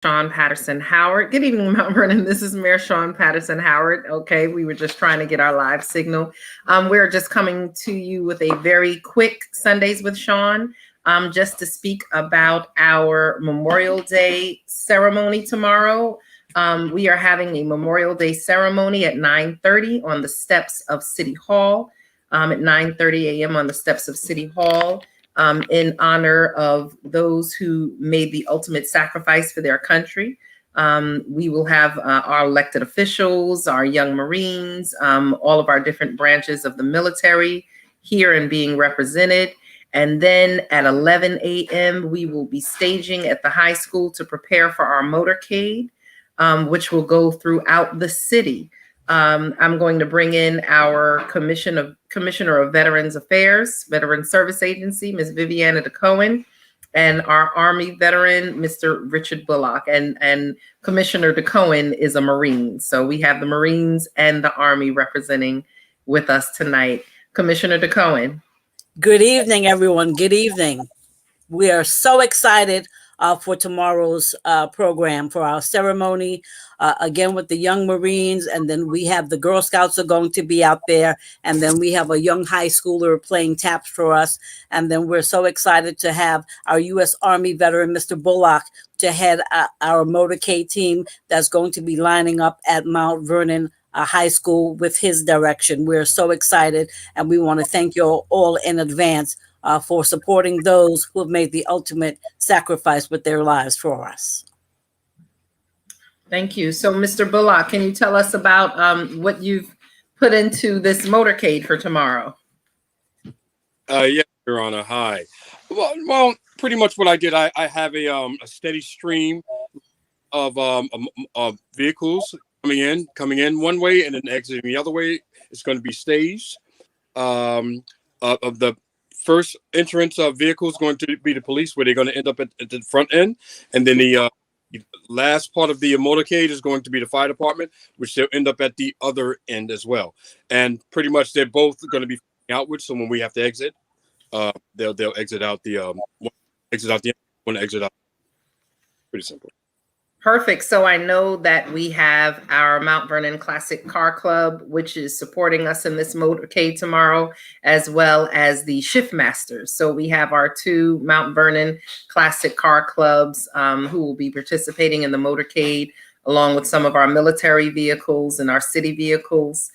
Sean Patterson Howard. Good evening, Mount Vernon. This is Mayor Sean Patterson Howard. Okay, we were just trying to get our live signal. We're just coming to you with a very quick Sundays with Sean, just to speak about our Memorial Day ceremony tomorrow. We are having a Memorial Day ceremony at 9:30 on the steps of City Hall. At 9:30 a.m. on the steps of City Hall. In honor of those who made the ultimate sacrifice for their country. We will have our elected officials, our young Marines, all of our different branches of the military here and being represented. And then at 11 a.m., we will be staging at the high school to prepare for our motorcade, which will go throughout the city. I'm going to bring in our Commissioner of Veterans Affairs, Veteran Service Agency, Ms. Viviana DeCohen, and our Army veteran, Mr. Richard Bullock. And Commissioner DeCohen is a Marine. So we have the Marines and the Army representing with us tonight. Commissioner DeCohen. Good evening, everyone. Good evening. We are so excited for tomorrow's program, for our ceremony, again with the young Marines, and then we have the Girl Scouts are going to be out there, and then we have a young high schooler playing taps for us, and then we're so excited to have our U.S. Army veteran, Mr. Bullock, to head our motorcade team that's going to be lining up at Mount Vernon High School with his direction. We're so excited, and we want to thank you all in advance for supporting those who have made the ultimate sacrifice with their lives for us. Thank you. So, Mr. Bullock, can you tell us about what you've put into this motorcade for tomorrow? Yes, Your Honor. Hi. Well, pretty much what I did, I have a steady stream of vehicles coming in one way and then exiting the other way. It's going to be staged. Of the first entrance of vehicles going to be the police, where they're going to end up at the front end, and then the last part of the motorcade is going to be the fire department, which they'll end up at the other end as well. And pretty much they're both going to be outward. So when we have to exit, they'll exit out the one exit out. Pretty simple. Perfect. So I know that we have our Mount Vernon Classic Car Club, which is supporting us in this motorcade tomorrow, as well as the Shift Masters. So we have our two Mount Vernon Classic Car Clubs who will be participating in the motorcade, along with some of our military vehicles and our city vehicles.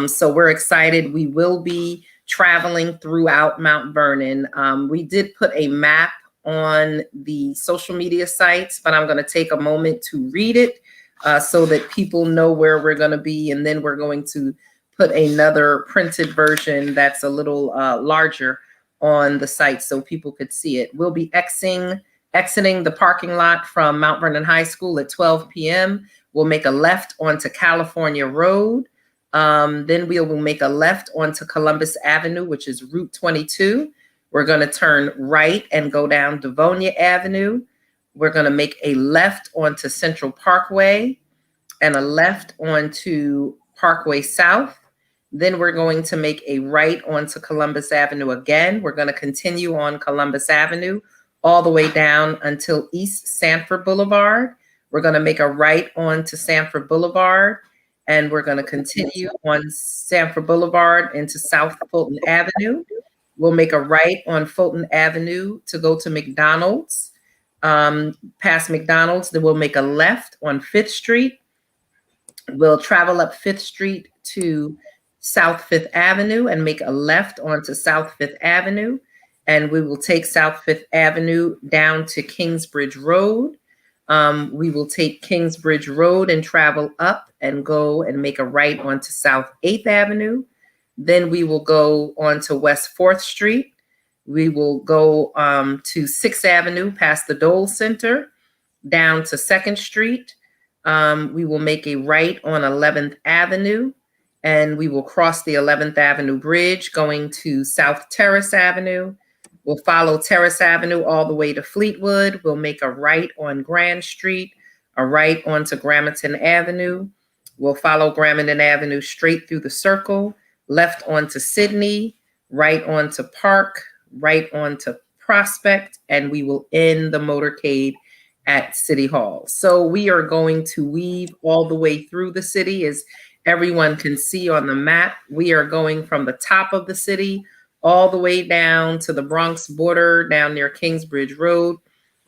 So we're excited. We will be traveling throughout Mount Vernon. We did put a map on the social media sites, but I'm going to take a moment to read it so that people know where we're going to be. And then we're going to put another printed version that's a little larger on the site so people could see it. We'll be exiting the parking lot from Mount Vernon High School at 12 p.m. We'll make a left onto California Road. Then we will make a left onto Columbus Avenue, which is Route 22. We're going to turn right and go down Devonia Avenue. We're going to make a left onto Central Parkway and a left onto Parkway South. Then we're going to make a right onto Columbus Avenue again. We're going to continue on Columbus Avenue all the way down until East Sanford Boulevard. We're going to make a right onto Sanford Boulevard, and we're going to continue on Sanford Boulevard into South Fulton Avenue. We'll make a right on Fulton Avenue to go to McDonald's. Past McDonald's, then we'll make a left on 5th Street. We'll travel up 5th Street to South 5th Avenue and make a left onto South 5th Avenue. And we will take South 5th Avenue down to Kingsbridge Road. We will take Kingsbridge Road and travel up and go and make a right onto South 8th Avenue. Then we will go on to West 4th Street. We will go to 6th Avenue past the Dole Center, down to 2nd Street. We will make a right on 11th Avenue, and we will cross the 11th Avenue Bridge going to South Terrace Avenue. We'll follow Terrace Avenue all the way to Fleetwood. We'll make a right on Grand Street, a right onto Gramerton Avenue. We'll follow Gramerton Avenue straight through the circle, left onto Sydney, right onto Park, right onto Prospect, and we will end the motorcade at City Hall. So we are going to weave all the way through the city. As everyone can see on the map, we are going from the top of the city all the way down to the Bronx border, down near Kingsbridge Road.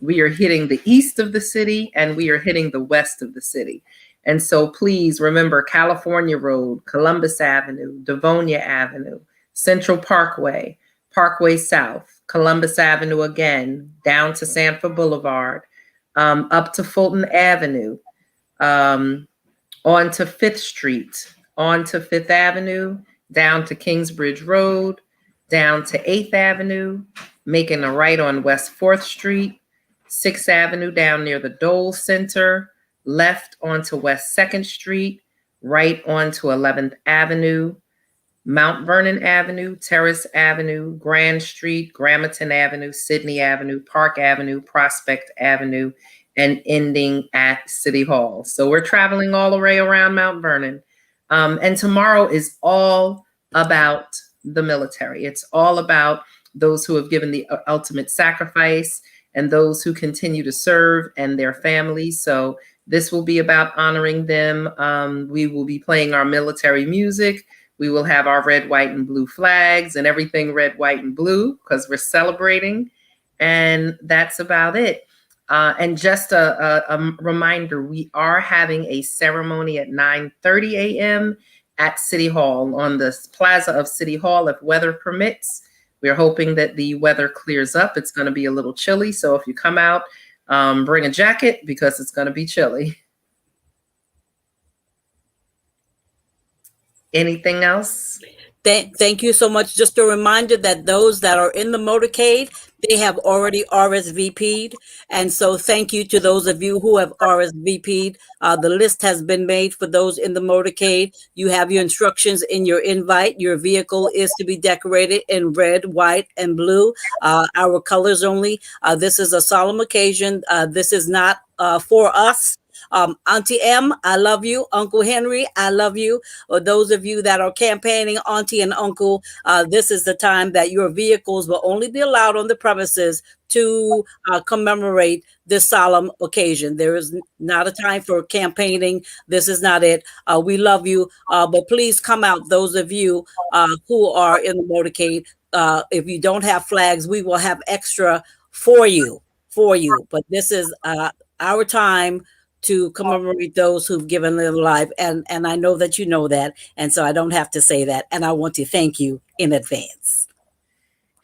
We are hitting the east of the city and we are hitting the west of the city. And so please remember California Road, Columbus Avenue, Devonia Avenue, Central Parkway, Parkway South, Columbus Avenue again, down to Sanford Boulevard, up to Fulton Avenue, on to 5th Street, on to 5th Avenue, down to Kingsbridge Road, down to 8th Avenue, making a right on West 4th Street, 6th Avenue down near the Dole Center, left onto West 2nd Street, right onto 11th Avenue, Mount Vernon Avenue, Terrace Avenue, Grand Street, Gramerton Avenue, Sydney Avenue, Park Avenue, Prospect Avenue, and ending at City Hall. So we're traveling all the way around Mount Vernon. And tomorrow is all about the military. It's all about those who have given the ultimate sacrifice and those who continue to serve and their families. So this will be about honoring them. We will be playing our military music. We will have our red, white, and blue flags and everything red, white, and blue because we're celebrating. And that's about it. And just a reminder, we are having a ceremony at 9:30 a.m. at City Hall on the plaza of City Hall if weather permits. We're hoping that the weather clears up. It's going to be a little chilly. So if you come out, bring a jacket because it's going to be chilly. Anything else? Thank you so much. Just a reminder that those that are in the motorcade, they have already RSVP'd. And so thank you to those of you who have RSVP'd. The list has been made for those in the motorcade. You have your instructions in your invite. Your vehicle is to be decorated in red, white, and blue, our colors only. This is a solemn occasion. This is not for us. Auntie M, I love you. Uncle Henry, I love you. Or those of you that are campaigning, Auntie and Uncle, this is the time that your vehicles will only be allowed on the premises to commemorate this solemn occasion. There is not a time for campaigning. This is not it. We love you, but please come out, those of you who are in the motorcade. If you don't have flags, we will have extra for you. But this is our time to commemorate those who've given their life. And I know that you know that. And so I don't have to say that. And I want to thank you in advance.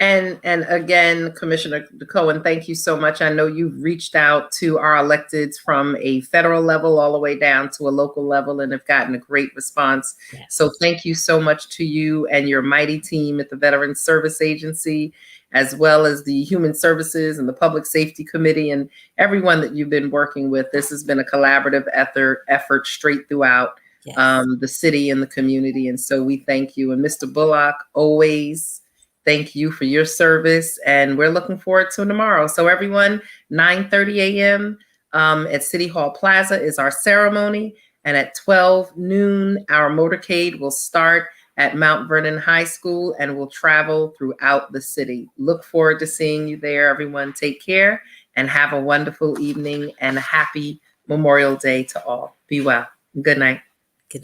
And again, Commissioner Cohen, thank you so much. I know you've reached out to our electeds from a federal level all the way down to a local level and have gotten a great response. Yes. So thank you so much to you and your mighty team at the Veterans Service Agency, as well as the Human Services and the Public Safety Committee and everyone that you've been working with. This has been a collaborative effort straight throughout Yes. The city and the community. And so we thank you. And Mr. Bullock, always thank you for your service. And we're looking forward to tomorrow. So everyone, 9:30 a.m. At City Hall Plaza is our ceremony. And at 12 noon, our motorcade will start at Mount Vernon High School and will travel throughout the city. Look forward to seeing you there. Everyone take care and have a wonderful evening and a happy Memorial Day to all. Be well. Good night.